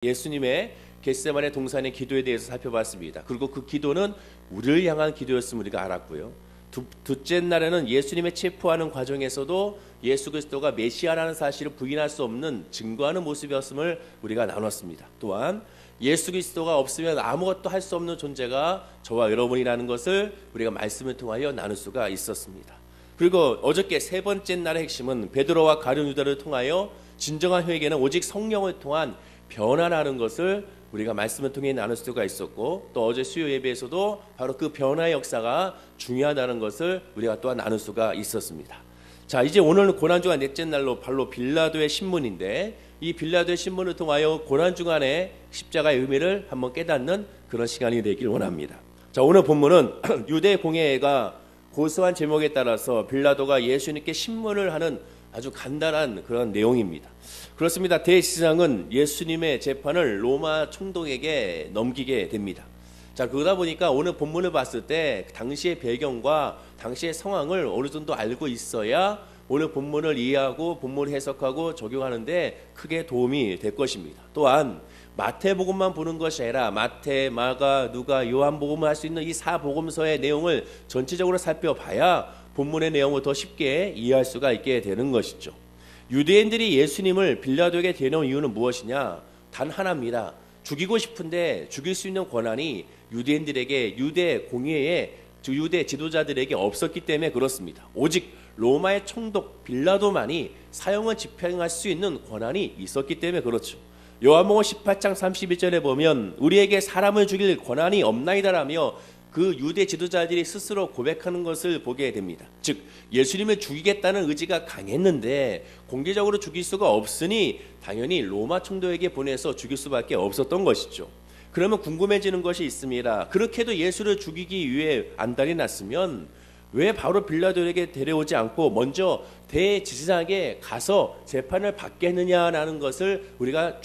예수님의 겟세마네 동산의 기도에 대해서 살펴봤습니다. 그리고 그 기도는 우리를 향한 기도였음을 우리가 알았고요. 둘째 날에는 예수님의 체포하는 과정에서도 예수 그리스도가 메시아라는 사실을 부인할 수 없는 증거하는 모습이었음을 우리가 나눴습니다. 또한 예수 그리스도가 없으면 아무것도 할 수 없는 존재가 저와 여러분이라는 것을 우리가 말씀을 통하여 나눌 수가 있었습니다. 그리고 어저께 세 번째 날의 핵심은 베드로와 가룟 유다를 통하여 진정한 회개는 오직 성령을 통한 변화라는 것을 우리가 말씀을 통해 나눌 수가 있었고, 또 어제 수요 예배에서도 바로 그 변화의 역사가 중요하다는 것을 우리가 또한 나눌 수가 있었습니다. 자, 이제 오늘은 고난주간 넷째 날로 바로 빌라도의 신문인데, 이 빌라도의 신문을 통하여 고난주간의 십자가의 의미를 한번 깨닫는 그런 시간이 되길 원합니다. 자, 오늘 본문은 유대 공예가 고소한 제목에 따라서 빌라도가 예수님께 신문을 하는 아주 간단한 그런 내용입니다. 그렇습니다. 대제사장은 예수님의 재판을 로마 총독에게 넘기게 됩니다. 자, 그러다 보니까 오늘 본문을 봤을 때 당시의 배경과 당시의 상황을 어느 정도 알고 있어야 오늘 본문을 이해하고 본문을 해석하고 적용하는데 크게 도움이 될 것입니다. 또한 마태복음만 보는 것이 아니라 마태, 마가, 누가, 요한복음을 할 수 있는 이 사복음서의 내용을 전체적으로 살펴봐야 본문의 내용을 더 쉽게 이해할 수가 있게 되는 것이죠. 유대인들이 예수님을 빌라도에게 데려온 이유는 무엇이냐? 단 하나입니다. 죽이고 싶은데 죽일 수 있는 권한이 유대인들에게, 유대 공예의 유대 지도자들에게 없었기 때문에 그렇습니다. 오직 로마의 총독 빌라도만이 사형을 집행할 수 있는 권한이 있었기 때문에 그렇죠. 요한복음 18장 31절에 보면 우리에게 사람을 죽일 권한이 없나이다라며 그 유대 지도자들이 스스로 고백하는 것을 보게 됩니다. 즉 예수님을 죽이겠다는 의지가 강했는데 공개적으로 죽일 수가 없으니 당연히 로마 총독에게 보내서 죽일 수밖에 없었던 것이죠. 그러면 궁금해지는 것이 있습니다. 그렇게도 예수를 죽이기 위해 안달이 났으면 왜 바로 빌라도에게 데려오지 않고 먼저 대제사장에게 가서 재판을 받게 했느냐라는 것을 우리가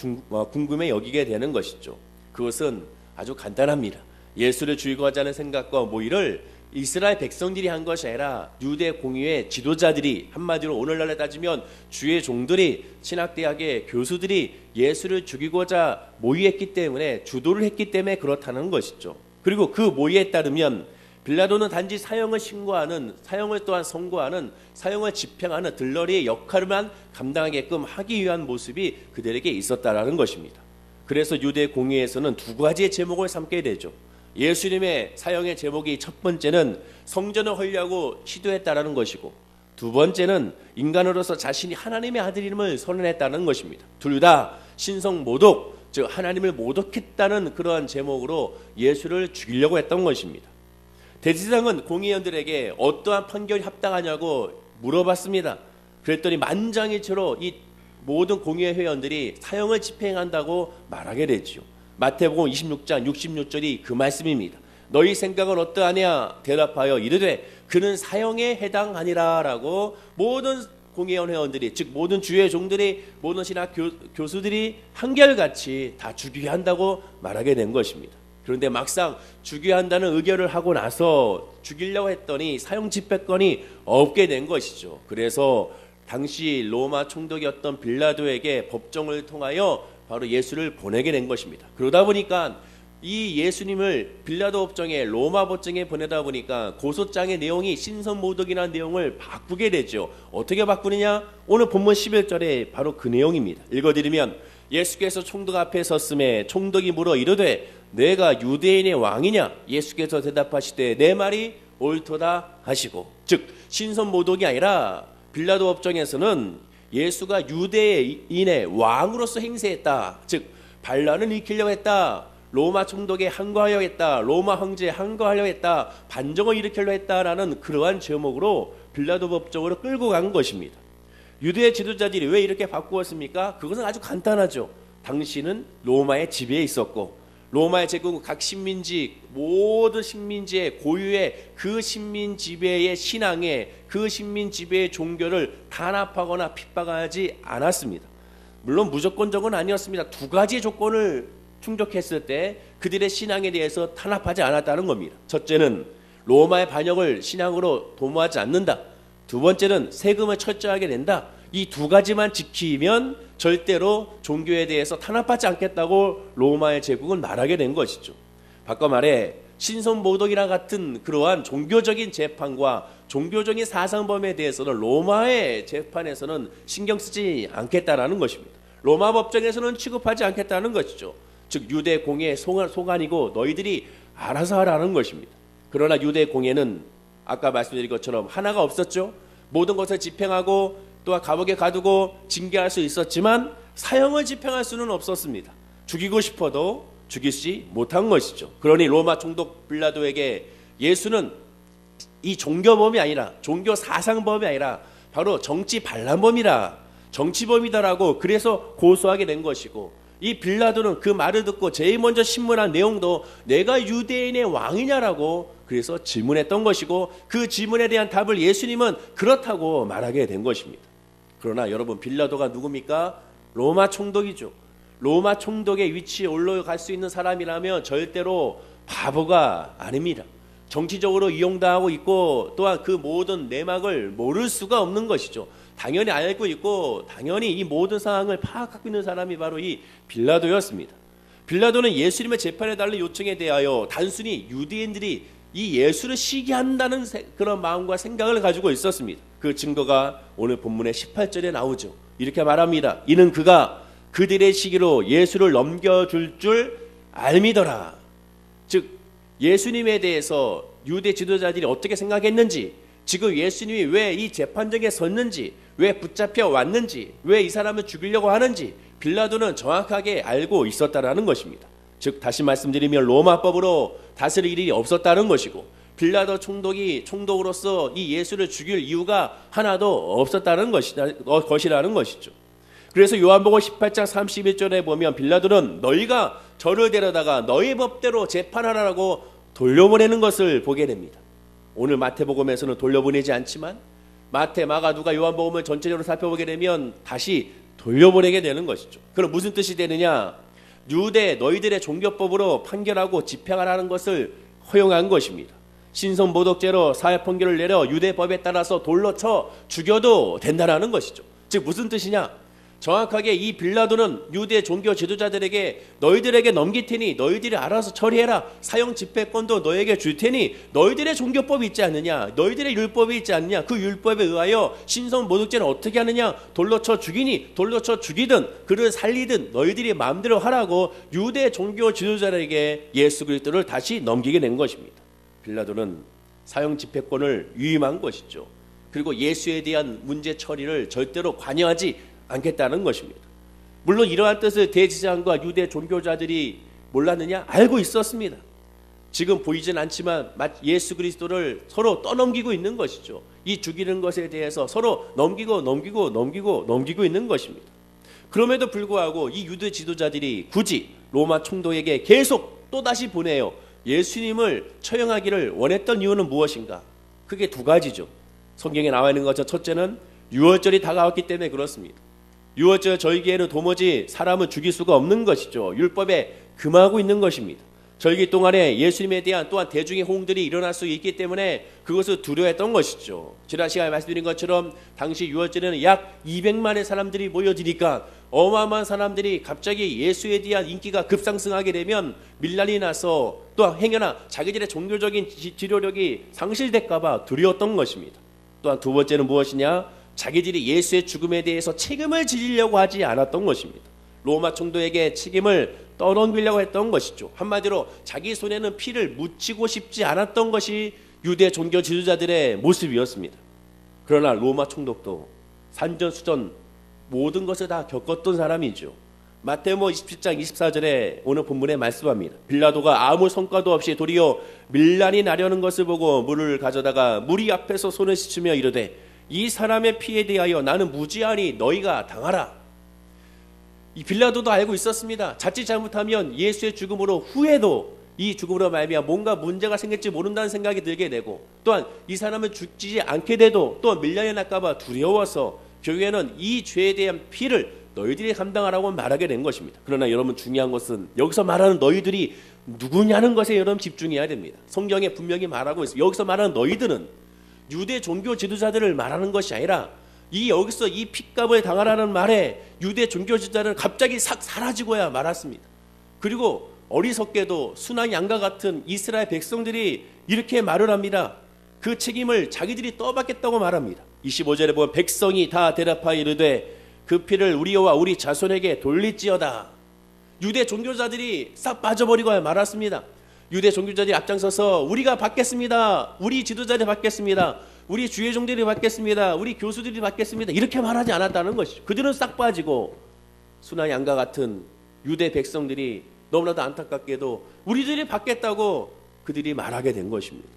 궁금해 여기게 되는 것이죠. 그것은 아주 간단합니다. 예수를 죽이고자 하는 생각과 모의를 이스라엘 백성들이 한 것이 아니라 유대 공의회 지도자들이, 한마디로 오늘날에 따지면 주의 종들이, 신학대학의 교수들이 예수를 죽이고자 모의했기 때문에, 주도를 했기 때문에 그렇다는 것이죠. 그리고 그 모의에 따르면 빌라도는 단지 사형을 신고하는, 사형을 또한 선고하는, 사형을 집행하는 들러리의 역할만 감당하게끔 하기 위한 모습이 그들에게 있었다라는 것입니다. 그래서 유대 공의에서는 두 가지의 제목을 삼게 되죠. 예수님의 사형의 제목이 첫 번째는 성전을 헐려고 시도했다라는 것이고, 두 번째는 인간으로서 자신이 하나님의 아들임을 선언했다는 것입니다. 둘 다 신성 모독, 즉 하나님을 모독했다는 그러한 제목으로 예수를 죽이려고 했던 것입니다. 대제사장은 공의원들에게 어떠한 판결이 합당하냐고 물어봤습니다. 그랬더니 만장일치로 이 모든 공의회 회원들이 사형을 집행한다고 말하게 되지요. 마태복음 26장 66절이 그 말씀입니다. 너희 생각은 어떠하냐 대답하여 이르되 그는 사형에 해당하니라 라고 모든 공의원 회원들이, 즉 모든 주의 종들이, 모든 신학 교수들이 한결같이 다 죽여야 한다고 말하게 된 것입니다. 그런데 막상 죽여야 한다는 의결을 하고 나서 죽이려고 했더니 사형 집행권이 없게 된 것이죠. 그래서 당시 로마 총독이었던 빌라도에게 법정을 통하여 바로 예수를 보내게 된 것입니다. 그러다 보니까 이 예수님을 빌라도 법정에, 로마 법정에 보내다 보니까 고소장의 내용이 신선모독이라는 내용을 바꾸게 되죠. 어떻게 바꾸느냐? 오늘 본문 11절에 바로 그 내용입니다. 읽어드리면 예수께서 총독 앞에 섰음에 총독이 물어 이르되 내가 유대인의 왕이냐? 예수께서 대답하시되 내 말이 옳도다 하시고, 즉 신선모독이 아니라 빌라도 법정에서는 예수가 유대인의 왕으로서 행세했다, 즉 반란을 일으키려고 했다, 로마 총독에 항거하려고 했다, 로마 황제에 항거하려고 했다, 반정을 일으키려고 했다라는 그러한 제목으로 빌라도 법정으로 끌고 간 것입니다. 유대 지도자들이 왜 이렇게 바꾸었습니까? 그것은 아주 간단하죠. 당시는 로마의 지배에 있었고, 로마의 제국 각 식민지, 모든 식민지의 고유의 그 식민 지배의 신앙에, 그 식민 지배의 종교를 탄압하거나 핍박하지 않았습니다. 물론 무조건적은 아니었습니다. 두 가지의 조건을 충족했을 때 그들의 신앙에 대해서 탄압하지 않았다는 겁니다. 첫째는 로마의 반역을 신앙으로 도모하지 않는다. 두 번째는 세금을 철저하게 낸다. 이 두 가지만 지키면 절대로 종교에 대해서 탄압받지 않겠다고 로마의 제국은 말하게 된 것이죠. 바꿔 말해 신선모독이랑 같은 그러한 종교적인 재판과 종교적인 사상범에 대해서는 로마의 재판에서는 신경 쓰지 않겠다라는 것입니다. 로마 법정에서는 취급하지 않겠다는 것이죠. 즉 유대 공예의 소관이고 너희들이 알아서 하라는 것입니다. 그러나 유대 공예는 아까 말씀드린 것처럼 하나가 없었죠. 모든 것을 집행하고 또한 감옥에 가두고 징계할 수 있었지만 사형을 집행할 수는 없었습니다. 죽이고 싶어도 죽이지 못한 것이죠. 그러니 로마 총독 빌라도에게 예수는 이 종교범이 아니라 종교 사상범이 아니라 바로 정치 반란범이라 정치범이다라고 그래서 고소하게 된 것이고, 이 빌라도는 그 말을 듣고 제일 먼저 신문한 내용도 내가 유대인의 왕이냐라고 그래서 질문했던 것이고, 그 질문에 대한 답을 예수님은 그렇다고 말하게 된 것입니다. 그러나 여러분, 빌라도가 누굽니까? 로마 총독이죠. 로마 총독의 위치에 올라갈 수 있는 사람이라면 절대로 바보가 아닙니다. 정치적으로 이용당하고 있고 또한 그 모든 내막을 모를 수가 없는 것이죠. 당연히 알고 있고 당연히 이 모든 상황을 파악하고 있는 사람이 바로 이 빌라도였습니다. 빌라도는 예수님의 재판에 달린 요청에 대하여 단순히 유대인들이 이 예수를 시기한다는 그런 마음과 생각을 가지고 있었습니다. 그 증거가 오늘 본문의 18절에 나오죠. 이렇게 말합니다. 이는 그가 그들의 시기로 예수를 넘겨줄 줄 알미더라. 즉 예수님에 대해서 유대 지도자들이 어떻게 생각했는지, 지금 예수님이 왜 이 재판정에 섰는지, 왜 붙잡혀 왔는지, 왜 이 사람을 죽이려고 하는지 빌라도는 정확하게 알고 있었다라는 것입니다. 즉 다시 말씀드리면 로마법으로 다스릴 일이 없었다는 것이고, 빌라도 총독으로서 이 예수를 죽일 이유가 하나도 없었다는 것이라는 것이죠. 그래서 요한복음 18장 31절에 보면 빌라도는 너희가 저를 데려다가 너희 법대로 재판하라고 돌려보내는 것을 보게 됩니다. 오늘 마태복음에서는 돌려보내지 않지만 마태, 마가, 누가, 요한복음을 전체적으로 살펴보게 되면 다시 돌려보내게 되는 것이죠. 그럼 무슨 뜻이 되느냐? 유대 너희들의 종교법으로 판결하고 집행하라는 것을 허용한 것입니다. 신선모독죄로 사회 판결을 내려 유대법에 따라서 돌로 쳐 죽여도 된다는 것이죠. 즉 무슨 뜻이냐? 정확하게 이 빌라도는 유대 종교 지도자들에게 너희들에게 넘길 테니 너희들이 알아서 처리해라. 사형 집행권도 너에게 줄 테니 너희들의 종교법이 있지 않느냐, 너희들의 율법이 있지 않느냐, 그 율법에 의하여 신선모독죄는 어떻게 하느냐, 돌로 쳐 죽이니 돌로 쳐 죽이든 그를 살리든 너희들이 마음대로 하라고 유대 종교 지도자들에게 예수 그리스도를 다시 넘기게 된 것입니다. 빌라도는 사형 집행권을 위임한 것이죠. 그리고 예수에 대한 문제 처리를 절대로 관여하지 않겠다는 것입니다. 물론 이러한 뜻을 대제사장과 유대 종교자들이 몰랐느냐? 알고 있었습니다. 지금 보이진 않지만 예수 그리스도를 서로 떠넘기고 있는 것이죠. 이 죽이는 것에 대해서 서로 넘기고 있는 것입니다. 그럼에도 불구하고 이 유대 지도자들이 굳이 로마 총독에게 계속 또다시 보내요. 예수님을 처형하기를 원했던 이유는 무엇인가? 크게 두 가지죠. 성경에 나와 있는 것처럼 첫째는 유월절이 다가왔기 때문에 그렇습니다. 유월절 절기에는 도무지 사람을 죽일 수가 없는 것이죠. 율법에 금하고 있는 것입니다. 절기 동안에 예수님에 대한 또한 대중의 호응들이 일어날 수 있기 때문에 그것을 두려워했던 것이죠. 지난 시간에 말씀드린 것처럼 당시 유월절에는 약 200만의 사람들이 모여지니까 어마어마한 사람들이 갑자기 예수에 대한 인기가 급상승하게 되면 밀란이 나서 또한 행여나 자기들의 종교적인 지도력이 상실될까 봐 두려웠던 것입니다. 또한 두 번째는 무엇이냐? 자기들이 예수의 죽음에 대해서 책임을 지려고 하지 않았던 것입니다. 로마 총독에게 책임을 떠넘기려고 했던 것이죠. 한마디로 자기 손에는 피를 묻히고 싶지 않았던 것이 유대 종교 지도자들의 모습이었습니다. 그러나 로마 총독도 산전수전 모든 것을 다 겪었던 사람이죠. 마태복음 27장 24절에 오늘 본문에 말씀합니다. 빌라도가 아무 성과도 없이 도리어 밀란이 나려는 것을 보고 물을 가져다가 무리 앞에서 손을 씻으며 이르되 이 사람의 피에 대하여 나는 무지하니 너희가 당하라. 이 빌라도도 알고 있었습니다. 자칫 잘못하면 예수의 죽음으로 후에도 이 죽음으로 말미암아 뭔가 문제가 생길지 모른다는 생각이 들게 되고, 또한 이 사람을 죽지 않게 돼도 또 밀란이 날까 봐 두려워서 결국에는 이 죄에 대한 피를 너희들이 감당하라고 말하게 된 것입니다. 그러나 여러분, 중요한 것은 여기서 말하는 너희들이 누구냐는 것에 여러분 집중해야 됩니다. 성경에 분명히 말하고 있어요. 여기서 말하는 너희들은 유대 종교 지도자들을 말하는 것이 아니라 이 여기서 이 핏값을 당하라는 말에 유대 종교 지도자는 갑자기 싹 사라지고야 말았습니다. 그리고 어리석게도 순한 양과 같은 이스라엘 백성들이 이렇게 말을 합니다. 그 책임을 자기들이 떠받겠다고 말합니다. 25절에 보면 백성이 다 대답하여 이르되 그 피를 우리와 우리 자손에게 돌릴지어다. 유대 종교자들이 싹 빠져버리고 말았습니다. 유대 종교자들이 앞장서서 우리가 받겠습니다. 우리 지도자들이 받겠습니다. 우리 주의 종들이 받겠습니다. 우리 교수들이 받겠습니다. 이렇게 말하지 않았다는 것이죠. 그들은 싹 빠지고 순한 양과 같은 유대 백성들이 너무나도 안타깝게도 우리들이 받겠다고 그들이 말하게 된 것입니다.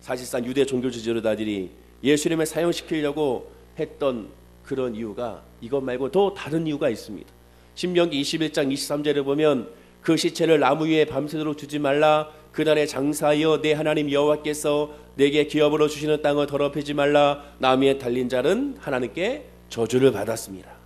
사실상 유대 종교 지도자들이 예수님을 사용시키려고 했던 그런 이유가 이것 말고 또 다른 이유가 있습니다. 신명기 21장 23절에 보면 그 시체를 나무 위에 밤새도록 두지 말라. 그날에 장사하여 내 하나님 여호와께서 내게 기업으로 주시는 땅을 더럽히지 말라. 나무에 달린 자는 하나님께 저주를 받았습니다.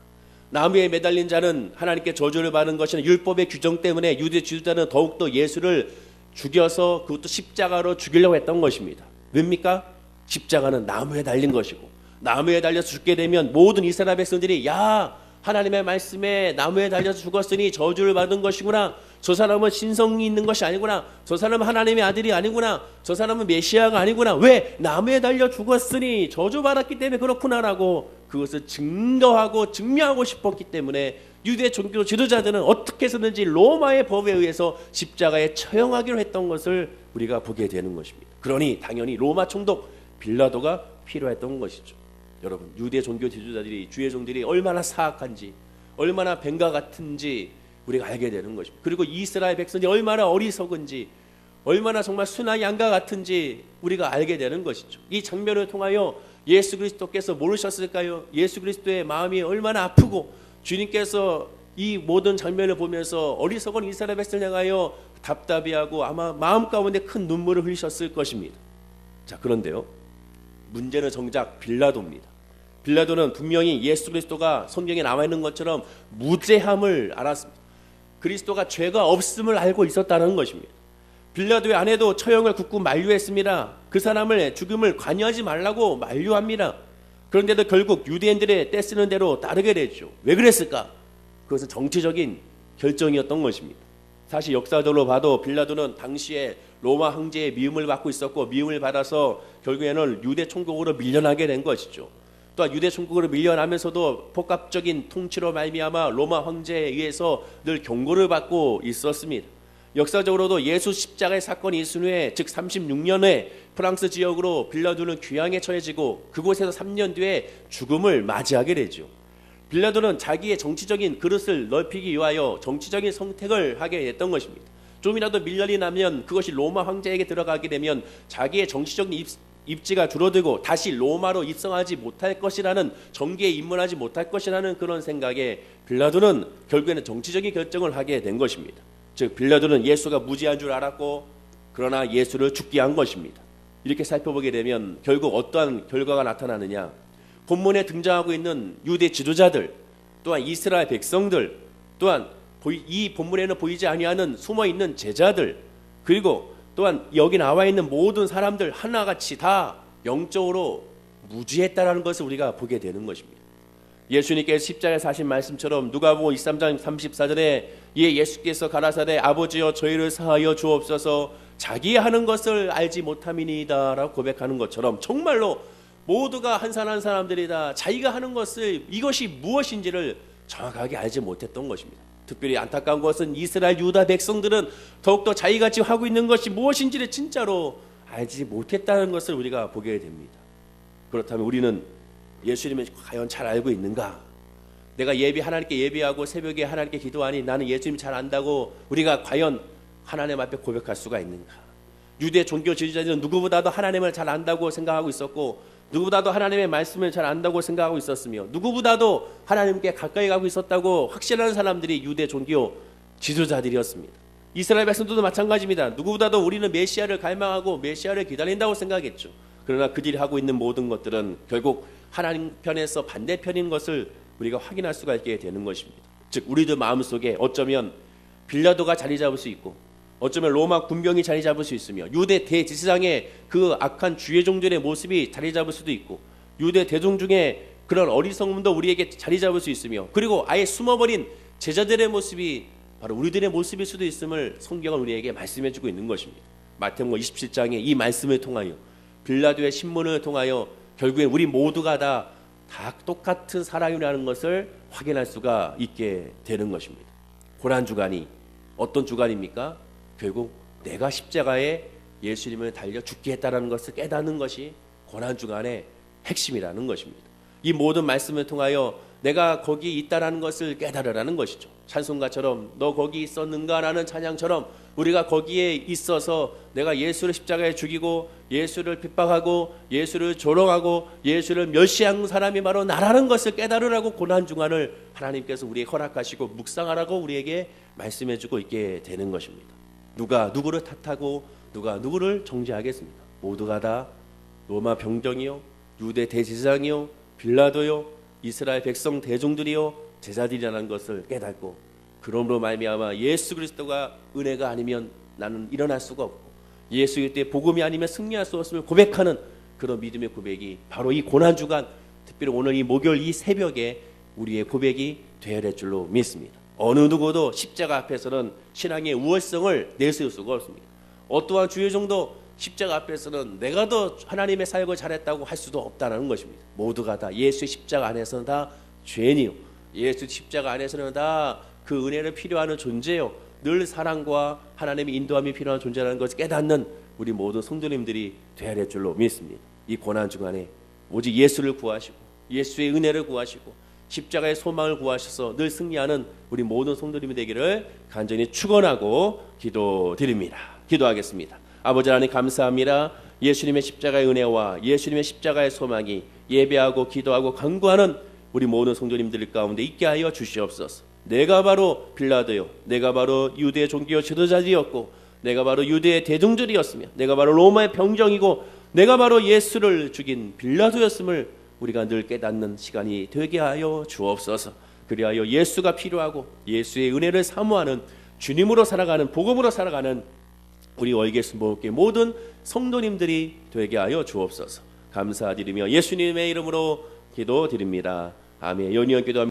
나무에 매달린 자는 하나님께 저주를 받은 것은 율법의 규정 때문에 유대 지도자는 더욱더 예수를 죽여서 그것도 십자가로 죽이려고 했던 것입니다. 왜입니까? 십자가는 나무에 달린 것이고 나무에 달려서 죽게 되면 모든 이스라엘 백성들이 야 하나님의 말씀에 나무에 달려서 죽었으니 저주를 받은 것이구나. 저 사람은 신성이 있는 것이 아니구나. 저 사람은 하나님의 아들이 아니구나. 저 사람은 메시아가 아니구나. 왜? 나무에 달려 죽었으니 저주받았기 때문에 그렇구나라고 그것을 증거하고 증명하고 싶었기 때문에 유대 종교 지도자들은 어떻게 해서든지 로마의 법에 의해서 십자가에 처형하기로 했던 것을 우리가 보게 되는 것입니다. 그러니 당연히 로마 총독 빌라도가 필요했던 것이죠. 여러분, 유대 종교 지도자들이 주의 종들이 얼마나 사악한지 얼마나 뱀과 같은지 우리가 알게 되는 것입니다. 그리고 이스라엘 백성이 얼마나 어리석은지 얼마나 정말 순한 양과 같은지 우리가 알게 되는 것이죠. 이 장면을 통하여 예수 그리스도께서 모르셨을까요? 예수 그리스도의 마음이 얼마나 아프고 주님께서 이 모든 장면을 보면서 어리석은 이스라엘 백성을 향하여 답답해하고 아마 마음 가운데 큰 눈물을 흘리셨을 것입니다. 자, 그런데요, 문제는 정작 빌라도입니다. 빌라도는 분명히 예수 그리스도가 성경에 나와 있는 것처럼 무죄함을 알았습니다. 그리스도가 죄가 없음을 알고 있었다는 것입니다. 빌라도의 아내도 처형을 굳고 만류했습니다. 그 사람을 죽음을 관여하지 말라고 만류합니다. 그런데도 결국 유대인들의 떼쓰는 대로 따르게 되죠. 왜 그랬을까? 그것은 정치적인 결정이었던 것입니다. 사실 역사적으로 봐도 빌라도는 당시에 로마 황제의 미움을 받고 있었고 미움을 받아서 결국에는 유대 총국으로 밀려나게 된 것이죠. 또한 유대 총국으로 밀려나면서도 복합적인 통치로 말미암아 로마 황제에 의해서 늘 경고를 받고 있었습니다. 역사적으로도 예수 십자가의 사건이 있은 후에 즉 36년에 프랑스 지역으로 빌라도는 귀향에 처해지고 그곳에서 3년 뒤에 죽음을 맞이하게 되죠. 빌라도는 자기의 정치적인 그릇을 넓히기 위하여 정치적인 선택을 하게 됐던 것입니다. 좀이라도 밀련이 나면 그것이 로마 황제에게 들어가게 되면 자기의 정치적인 입지가 줄어들고 다시 로마로 입성하지 못할 것이라는 정계에 입문하지 못할 것이라는 그런 생각에 빌라도는 결국에는 정치적인 결정을 하게 된 것입니다. 즉 빌라도는 예수가 무죄한 줄 알았고 그러나 예수를 죽게 한 것입니다. 이렇게 살펴보게 되면 결국 어떠한 결과가 나타나느냐, 본문에 등장하고 있는 유대 지도자들 또한 이스라엘 백성들 또한 이 본문에는 보이지 아니하는 숨어있는 제자들 그리고 또한 여기 나와 있는 모든 사람들 하나같이 다 영적으로 무지했다라는 것을 우리가 보게 되는 것입니다. 예수님께서 십자가에서 하신 말씀처럼 누가복음 23장 34절에 예수께서 가라사대 아버지여 저희를 사하여 주옵소서 자기 하는 것을 알지 못함이니이다 라고 고백하는 것처럼 정말로 모두가 한산한 사람들이다 자기가 하는 것을 이것이 무엇인지를 정확하게 알지 못했던 것입니다. 특별히 안타까운 것은 이스라엘 유다 백성들은 더욱더 자기가 지금 하고 있는 것이 무엇인지를 진짜로 알지 못했다는 것을 우리가 보게 됩니다. 그렇다면 우리는 예수님을 과연 잘 알고 있는가? 내가 하나님께 예배하고 새벽에 하나님께 기도하니 나는 예수님 잘 안다고 우리가 과연 하나님 앞에 고백할 수가 있는가? 유대 종교 지도자들은 누구보다도 하나님을 잘 안다고 생각하고 있었고 누구보다도 하나님의 말씀을 잘 안다고 생각하고 있었으며 누구보다도 하나님께 가까이 가고 있었다고 확신하는 사람들이 유대 종교 지도자들이었습니다. 이스라엘 백성들도 마찬가지입니다. 누구보다도 우리는 메시아를 갈망하고 메시아를 기다린다고 생각했죠. 그러나 그들이 하고 있는 모든 것들은 결국 하나님 편에서 반대편인 것을 우리가 확인할 수가 있게 되는 것입니다. 즉 우리들 마음속에 어쩌면 빌라도가 자리 잡을 수 있고 어쩌면 로마 군병이 자리 잡을 수 있으며 유대 대제사장의 그 악한 주의 종들의 모습이 자리 잡을 수도 있고 유대 대종 중에 그런 어리석음도 우리에게 자리 잡을 수 있으며, 그리고 아예 숨어버린 제자들의 모습이 바로 우리들의 모습일 수도 있음을 성경은 우리에게 말씀해주고 있는 것입니다. 마태복음 27장에 이 말씀을 통하여, 빌라도의 신문을 통하여 결국엔 우리 모두가 다 똑같은 사람이라는 것을 확인할 수가 있게 되는 것입니다. 고난주간이 어떤 주간입니까? 결국 내가 십자가에 예수님을 달려 죽게 했다는 것을 깨닫는 것이 고난주간의 핵심이라는 것입니다. 이 모든 말씀을 통하여 내가 거기 있다라는 것을 깨달으라는 것이죠. 찬송가처럼 너 거기 있었는가 라는 찬양처럼 우리가 거기에 있어서 내가 예수를 십자가에 죽이고 예수를 핍박하고 예수를 조롱하고 예수를 멸시한 사람이 바로 나라는 것을 깨달으라고 고난주간을 하나님께서 우리에게 허락하시고 묵상하라고 우리에게 말씀해주고 있게 되는 것입니다. 누가 누구를 탓하고 누가 누구를 정죄하겠습니까? 모두가 다 로마 병정이요, 유대 대제사장이요, 빌라도요, 이스라엘 백성 대중들이요, 제자들이라는 것을 깨닫고, 그러므로 말미암아 예수 그리스도가 은혜가 아니면 나는 일어날 수가 없고 예수 그리스도의 복음이 아니면 승리할 수 없음을 고백하는 그런 믿음의 고백이 바로 이 고난주간, 특별히 오늘 이 목요일 이 새벽에 우리의 고백이 되어야 될 줄로 믿습니다. 어느 누구도 십자가 앞에서는 신앙의 우월성을 내세울 수가 없습니다. 어떠한 주의종도 십자가 앞에서는 내가 더 하나님의 사역을 잘했다고 할 수도 없다는 것입니다. 모두가 다 예수의 십자가 안에서는 다 죄인이요, 예수 십자가 안에서는 다 그 은혜를 필요하는 존재요, 늘 사랑과 하나님의 인도함이 필요한 존재라는 것을 깨닫는 우리 모든 성도님들이 되어야 될 줄로 믿습니다. 이 고난주간에 오직 예수를 구하시고 예수의 은혜를 구하시고 십자가의 소망을 구하셔서 늘 승리하는 우리 모든 성도님이 되기를 간절히 축원하고 기도드립니다. 기도하겠습니다. 아버지 하나님 감사합니다. 예수님의 십자가의 은혜와 예수님의 십자가의 소망이 예배하고 기도하고 간구하는 우리 모든 성도님들 가운데 있게 하여 주시옵소서. 내가 바로 빌라도요, 내가 바로 유대 종교 지도자들이었고 내가 바로 유대의 대중들이었으며 내가 바로 로마의 병정이고 내가 바로 예수를 죽인 빌라도였음을 우리가 늘 깨닫는 시간이 되게 하여 주옵소서. 그리하여 예수가 필요하고 예수의 은혜를 사모하는 주님으로 살아가는, 복음으로 살아가는 우리 월계수목회 모든 성도님들이 되게 하여 주옵소서. 감사드리며 예수님의 이름으로 기도드립니다. 아멘. 연이어 기도합니다.